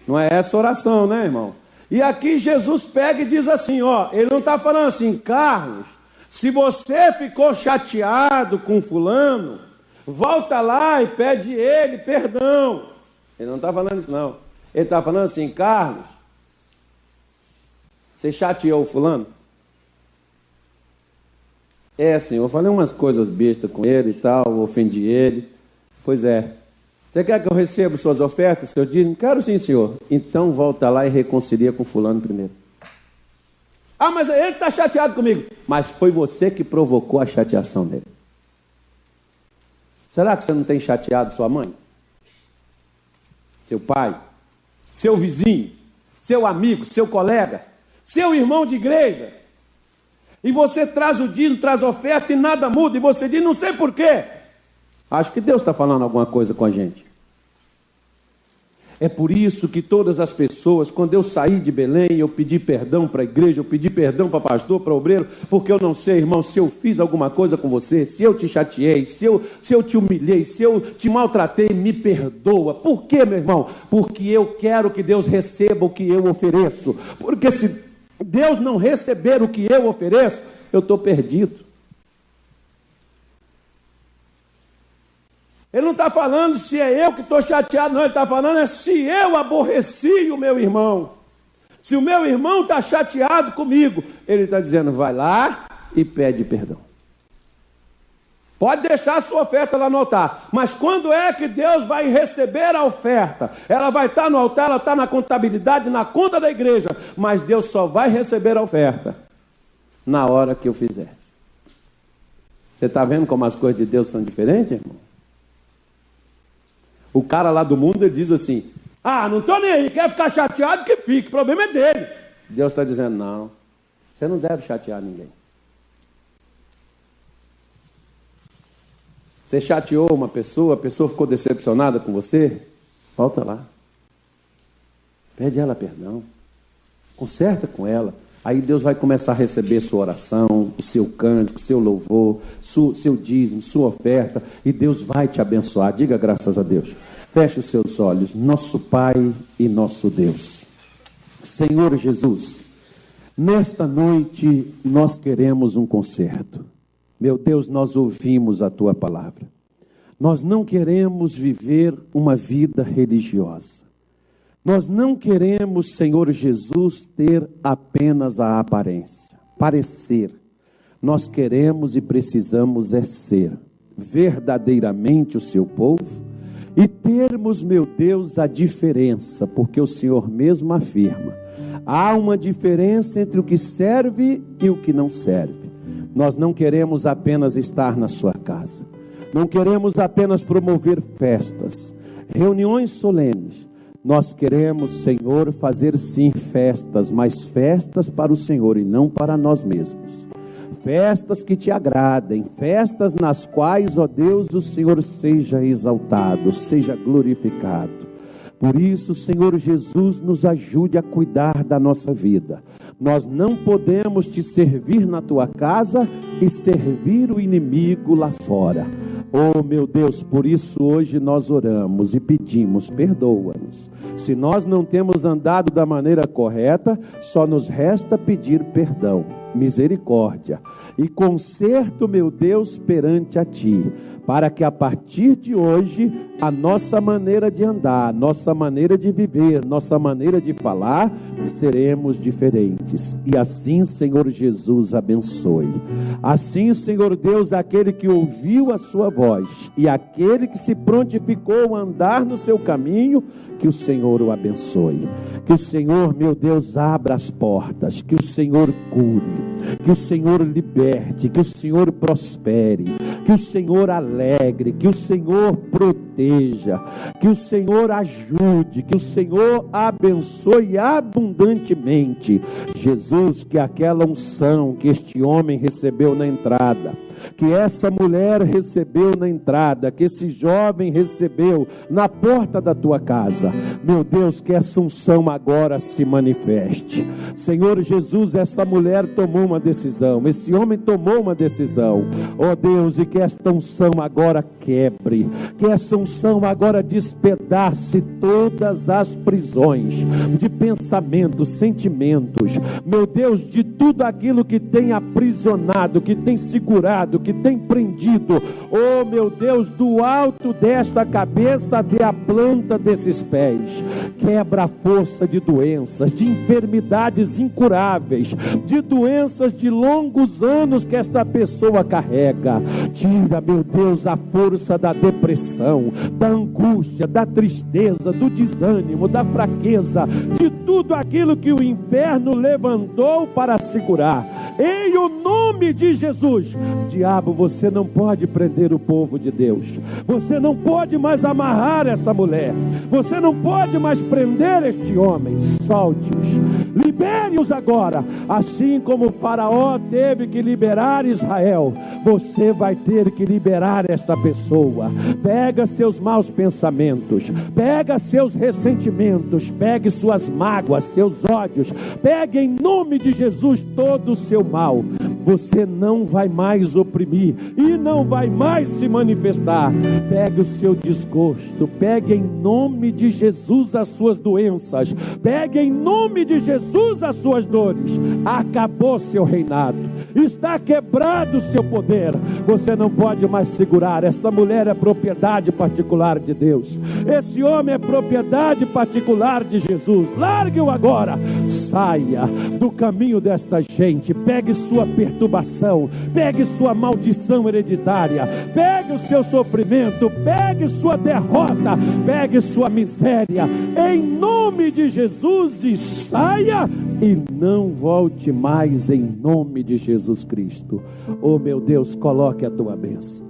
B: Não é essa oração, né, irmão? E aqui Jesus pega e diz assim, ele não está falando assim, Carlos, se você ficou chateado com fulano, volta lá e pede ele perdão. Ele não está falando isso, não. Ele está falando assim, Carlos, você chateou o fulano? Assim, eu falei umas coisas bestas com ele e tal, ofendi ele. Pois é. Você quer que eu receba suas ofertas, seu dízimo? Quero sim, senhor. Então volta lá e reconcilia com fulano primeiro. Ah, mas ele está chateado comigo. Mas foi você que provocou a chateação dele. Será que você não tem chateado sua mãe? Seu pai? Seu vizinho? Seu amigo? Seu colega? Seu irmão de igreja? E você traz o dízimo, traz a oferta e nada muda. E você diz, não sei por quê. Acho que Deus está falando alguma coisa com a gente. É por isso que todas as pessoas, quando eu saí de Belém, eu pedi perdão para a igreja, eu pedi perdão para pastor, para obreiro, porque eu não sei, irmão, se eu fiz alguma coisa com você, se eu te chateei, se eu te humilhei, se eu te maltratei, me perdoa. Por quê, meu irmão? Porque eu quero que Deus receba o que eu ofereço. Porque se Deus não receber o que eu ofereço, eu estou perdido. Ele não está falando se é eu que estou chateado, não. Ele está falando se eu aborreci o meu irmão. Se o meu irmão está chateado comigo, ele está dizendo, vai lá e pede perdão. Pode deixar a sua oferta lá no altar. Mas quando é que Deus vai receber a oferta? Ela vai estar no altar, ela está na contabilidade, na conta da igreja. Mas Deus só vai receber a oferta na hora que eu fizer. Você está vendo como as coisas de Deus são diferentes, irmão? O cara lá do mundo, ele diz assim, não estou nem aí, quer ficar chateado que fique, o problema é dele. Deus está dizendo, não, Você não deve chatear ninguém. Você chateou uma pessoa, a pessoa ficou decepcionada com você, volta lá. Pede ela perdão. Conserta com ela. Aí Deus vai começar a receber sua oração, o seu cântico, o seu louvor, seu dízimo, sua oferta, e Deus vai te abençoar. Diga graças a Deus. Feche os seus olhos. Nosso Pai e nosso Deus. Senhor Jesus, nesta noite nós queremos um conserto. Meu Deus, nós ouvimos a Tua palavra. Nós não queremos viver uma vida religiosa. Nós não queremos, Senhor Jesus, ter apenas a aparência, parecer. Nós queremos e precisamos ser verdadeiramente o Seu povo e termos, meu Deus, a diferença, porque o Senhor mesmo afirma, há uma diferença entre o que serve e o que não serve. Nós não queremos apenas estar na sua casa, não queremos apenas promover festas, reuniões solenes. Nós queremos, Senhor, fazer sim festas, mas festas para o Senhor e não para nós mesmos. Festas que te agradem, festas nas quais, ó Deus, o Senhor seja exaltado, seja glorificado. Por isso, Senhor Jesus, nos ajude a cuidar da nossa vida. Nós não podemos te servir na tua casa e servir o inimigo lá fora. Oh, meu Deus, por isso hoje nós oramos e pedimos, perdoa-nos. Se nós não temos andado da maneira correta, só nos resta pedir perdão, misericórdia e conserto, meu Deus, perante a Ti, para que a partir de hoje a nossa maneira de andar, nossa maneira de viver, nossa maneira de falar, seremos diferentes. E assim, Senhor Jesus, abençoe. Assim, Senhor Deus, aquele que ouviu a sua voz e aquele que se prontificou a andar no seu caminho, que o Senhor o abençoe. Que o Senhor, meu Deus, abra as portas, que o Senhor cure, que o Senhor liberte, que o Senhor prospere, que o Senhor alegre, que o Senhor proteja, que o Senhor ajude, que o Senhor abençoe abundantemente. Jesus, que aquela unção que este homem recebeu na entrada, que essa mulher recebeu na entrada, que esse jovem recebeu na porta da tua casa, meu Deus, que essa unção agora se manifeste. Senhor Jesus, essa mulher tomou uma decisão, esse homem tomou uma decisão, ó Deus, e que esta unção agora quebre, que essa unção agora despedace todas as prisões de pensamentos, sentimentos, meu Deus, de tudo aquilo que tem aprisionado, que tem segurado, que tem prendido, oh meu Deus, do alto desta cabeça até a planta desses pés. Quebra a força de doenças, de enfermidades incuráveis, de doenças de longos anos que esta pessoa carrega. Tira, meu Deus, a força da depressão, da angústia, da tristeza, do desânimo, da fraqueza, de tudo aquilo que o inferno levantou para segurar. Em o nome de Jesus, diabo, você não pode prender o povo de Deus, você não pode mais amarrar essa mulher, você não pode mais prender este homem. Solte-os, libere-os agora, assim como o Faraó teve que liberar Israel, você vai ter que liberar esta pessoa. Pega seus maus pensamentos, pega seus ressentimentos, pegue suas mágoas, seus ódios, pegue em nome de Jesus todo o seu mal. Você não vai mais oprimir e não vai mais se manifestar. Pegue o seu desgosto, pegue em nome de Jesus as suas doenças, pegue em nome de Jesus as suas dores. Acabou seu reinado, está quebrado o seu poder. Você não pode mais segurar. Essa mulher é propriedade particular de Deus, esse homem é propriedade particular de Jesus. Largue-o agora, saia do caminho desta gente, pegue sua perturbação, pegue sua maldição hereditária, pegue o seu sofrimento, pegue sua derrota, pegue sua miséria, em nome de Jesus, e saia e não volte mais, em nome de Jesus Cristo. Oh meu Deus, coloque a tua bênção.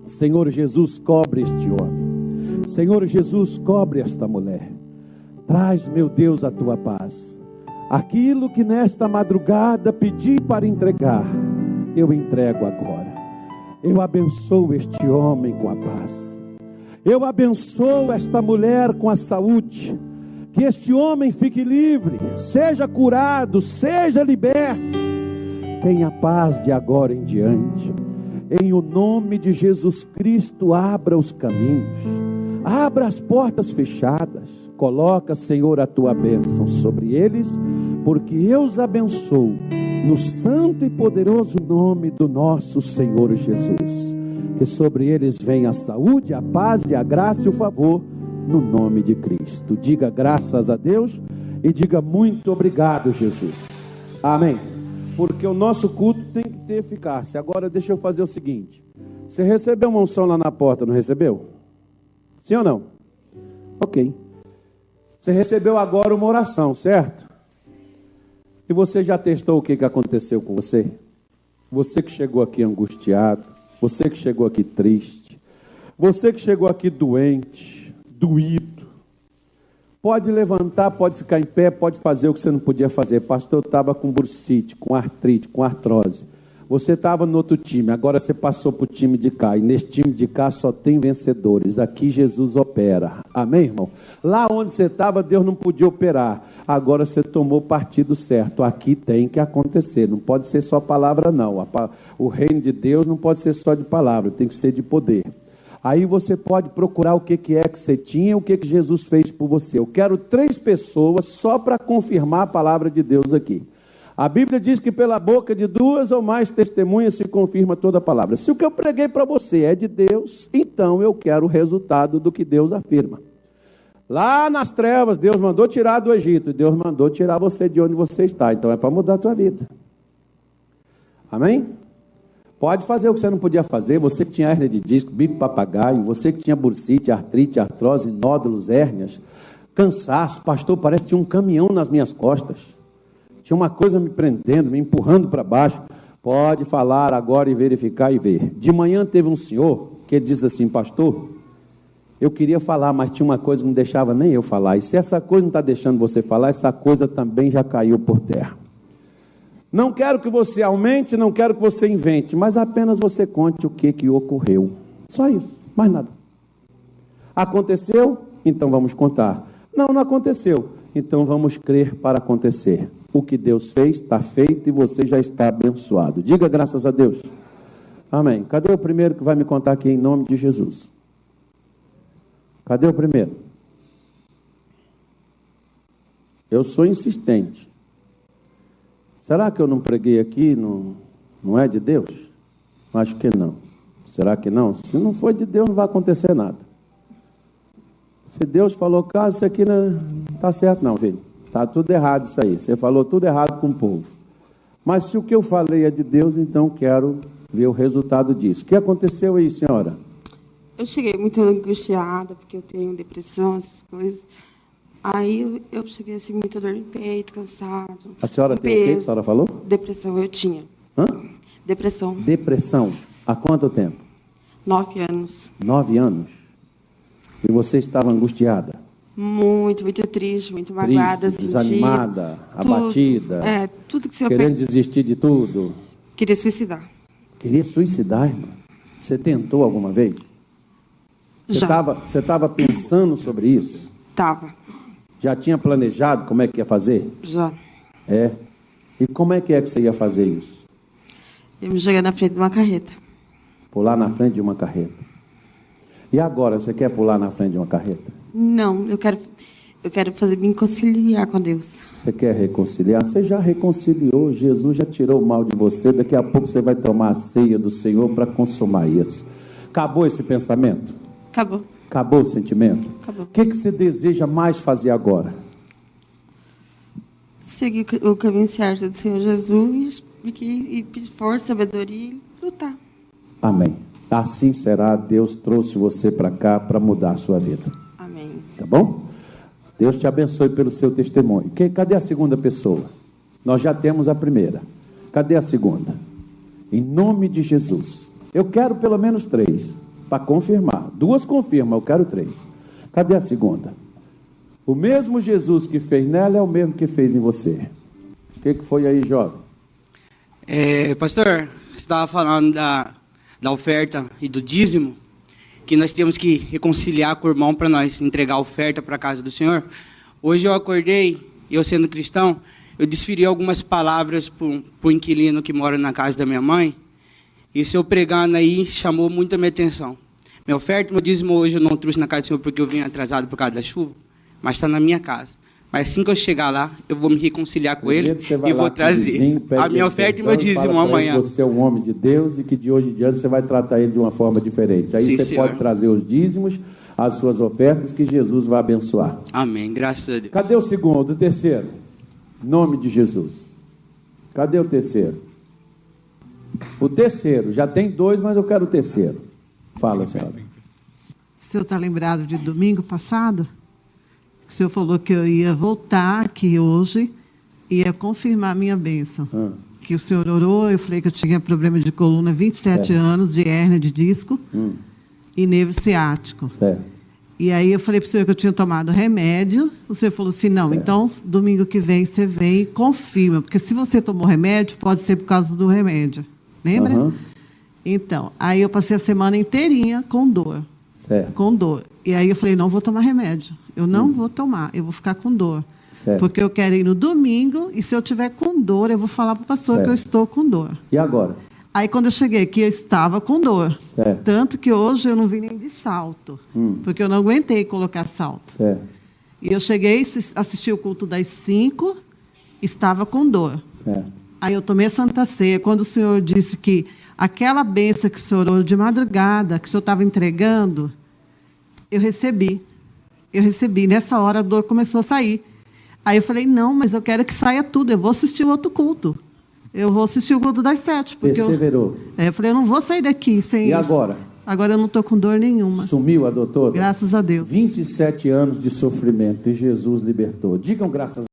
B: Senhor Jesus, cobre este homem, Senhor Jesus, cobre esta mulher. Traz, meu Deus, a tua paz, Aquilo que nesta madrugada pedi para entregar, eu entrego agora. Eu abençoo este homem com a paz. Eu abençoo esta mulher com a saúde. Que este homem fique livre, seja curado, seja liberto. Tenha paz de agora em diante. Em o nome de Jesus Cristo, abra os caminhos. Abra as portas fechadas. Coloca, Senhor, a tua bênção sobre eles, porque eu os abençoo no santo e poderoso nome do nosso Senhor Jesus. Que sobre eles venha a saúde, a paz e a graça e o favor, no nome de Cristo. Diga graças a Deus e diga muito obrigado, Jesus. Amém. Porque o nosso culto tem que ter eficácia. Agora deixa eu fazer o seguinte. Você recebeu uma unção lá na porta, não recebeu? Sim ou não? Ok. Você recebeu agora uma oração, certo? E você já testou o que aconteceu com você? Você que chegou aqui angustiado, você que chegou aqui triste, você que chegou aqui doente, doído, pode levantar, pode ficar em pé, pode fazer o que você não podia fazer. Pastor, eu estava com bursite, com artrite, com artrose. Você estava no outro time, agora você passou para o time de cá. E nesse time de cá só tem vencedores. Aqui Jesus opera. Amém, irmão? Lá onde você estava, Deus não podia operar. Agora você tomou o partido certo. Aqui tem que acontecer. Não pode ser só palavra, não. O reino de Deus não pode ser só de palavra, tem que ser de poder. Aí você pode procurar o que é que você tinha, o que Jesus fez por você. Eu quero 3 pessoas só para confirmar a palavra de Deus aqui. A Bíblia diz que pela boca de 2 ou mais testemunhas se confirma toda a palavra. Se o que eu preguei para você é de Deus, então eu quero o resultado do que Deus afirma. Lá nas trevas, Deus mandou tirar do Egito, Deus mandou tirar você de onde você está. Então é para mudar a tua vida. Amém? Pode fazer o que você não podia fazer. Você que tinha hérnia de disco, bico papagaio, você que tinha bursite, artrite, artrose, nódulos, hérnias, cansaço. Pastor, parece que tinha um caminhão nas minhas costas. Tinha uma coisa me prendendo, me empurrando para baixo. Pode falar agora e verificar e ver. De manhã teve um senhor que diz assim: pastor, eu queria falar, mas tinha uma coisa que não deixava nem eu falar. E se essa coisa não está deixando você falar, essa coisa também já caiu por terra. Não quero que você aumente, não quero que você invente, mas apenas você conte o que ocorreu. Só isso, mais nada. Aconteceu? Então vamos contar. Não aconteceu. Então vamos crer para acontecer. O que Deus fez está feito e você já está abençoado. Diga graças a Deus. Amém. Cadê o primeiro que vai me contar aqui em nome de Jesus? Cadê o primeiro? Eu sou insistente. Será que eu não preguei aqui? Não é de Deus? Acho que não. Será que não? Se não for de Deus, não vai acontecer nada. Se Deus falou, cara, isso aqui não está certo não, filho. Está tudo errado isso aí. Você falou tudo errado com o povo. Mas se o que eu falei é de Deus, então quero ver o resultado disso. O que aconteceu aí, senhora?
C: Eu cheguei muito angustiada, porque eu tenho depressão, essas coisas. Aí eu cheguei assim, muita dor no peito, cansado.
B: A senhora tem o que a senhora falou?
C: Depressão, eu tinha.
B: Hã?
C: Depressão.
B: Depressão. Há quanto tempo?
C: 9 anos.
B: 9 anos? E você estava angustiada?
C: Muito triste, muito magoada.
B: Triste, desanimada, abatida.
C: Tudo que você
B: querendo desistir de tudo.
C: Queria suicidar.
B: Queria suicidar, irmã? Você tentou alguma vez? Você estava pensando sobre isso?
C: Estava.
B: Já tinha planejado como é que ia fazer?
C: Já.
B: É? E como é que você ia fazer isso?
C: Eu me joguei na frente de uma carreta.
B: Pular na frente de uma carreta. E agora, você quer pular na frente de uma carreta?
C: Não, eu quero me conciliar com Deus.
B: Você quer reconciliar? Você já reconciliou, Jesus já tirou o mal de você, daqui a pouco você vai tomar a ceia do Senhor para consumar isso. Acabou esse pensamento?
C: Acabou.
B: Acabou o sentimento?
C: Acabou.
B: O que você deseja mais fazer agora?
C: Seguir o caminho certo do Senhor Jesus e pedir força, sabedoria e lutar.
B: Amém. Assim será. Deus trouxe você para cá para mudar a sua vida.
C: Amém.
B: Tá bom? Deus te abençoe pelo seu testemunho. Cadê a segunda pessoa? Nós já temos a primeira. Cadê a segunda? Em nome de Jesus. Eu quero pelo menos 3 para confirmar. 2 confirmam, eu quero 3. Cadê a segunda? O mesmo Jesus que fez nela é o mesmo que fez em você. O que foi aí, jovem?
D: Pastor, você estava falando da oferta e do dízimo, que nós temos que reconciliar com o irmão para nós entregar a oferta para a casa do Senhor. Hoje eu acordei, eu sendo cristão, eu desferi algumas palavras para o inquilino que mora na casa da minha mãe, e o senhor pregando aí chamou muito a minha atenção. Minha oferta, meu dízimo hoje eu não trouxe na casa do Senhor porque eu vim atrasado por causa da chuva, mas está na minha casa. Mas assim que eu chegar lá, eu vou me reconciliar com ele e vou trazer a minha oferta e meu dízimo amanhã.
B: Você é um homem de Deus e que de hoje em diante você vai tratar ele de uma forma diferente. Aí você pode trazer os dízimos, as suas ofertas, que Jesus vai abençoar.
D: Amém, graças a Deus.
B: Cadê o segundo, o terceiro? Em nome de Jesus. Cadê o terceiro? O terceiro, já tem dois, mas eu quero o terceiro. Fala, senhora.
E: O senhor está lembrado de domingo passado? O senhor falou que eu ia voltar aqui hoje e ia confirmar a minha bênção. Que o senhor orou, eu falei que eu tinha problema de coluna, 27 anos, de hérnia de disco e nervo ciático.
B: Certo.
E: E aí eu falei para o senhor que eu tinha tomado remédio. O senhor falou assim, não, então domingo que vem você vem e confirma. Porque se você tomou remédio, pode ser por causa do remédio. Lembra? Então, aí eu passei a semana inteirinha com dor.
B: Certo.
E: Com dor. E aí eu falei, não vou tomar remédio. Eu não vou tomar, eu vou ficar com dor.
B: Certo.
E: Porque eu quero ir no domingo e se eu tiver com dor, eu vou falar para o pastor que eu estou com dor.
B: E agora?
E: Aí quando eu cheguei aqui, eu estava com dor.
B: Certo.
E: Tanto que hoje eu não vim nem de salto. Porque eu não aguentei colocar salto.
B: Certo.
E: E eu cheguei, assisti o culto das 5, estava com dor.
B: Certo.
E: Aí eu tomei a Santa Ceia. Quando o senhor disse que aquela bênção que o senhor orou de madrugada, que o senhor estava entregando, eu recebi. Eu recebi. Nessa hora a dor começou a sair. Aí eu falei, não, mas eu quero que saia tudo. Eu vou assistir o outro culto. Eu vou assistir o culto das 7.
B: Perseverou.
E: Eu falei, eu não vou sair daqui sem
B: E agora?
E: Agora eu não estou com dor nenhuma.
B: Sumiu a doutora?
E: Graças a Deus.
B: 27 anos de sofrimento e Jesus libertou. Digam graças a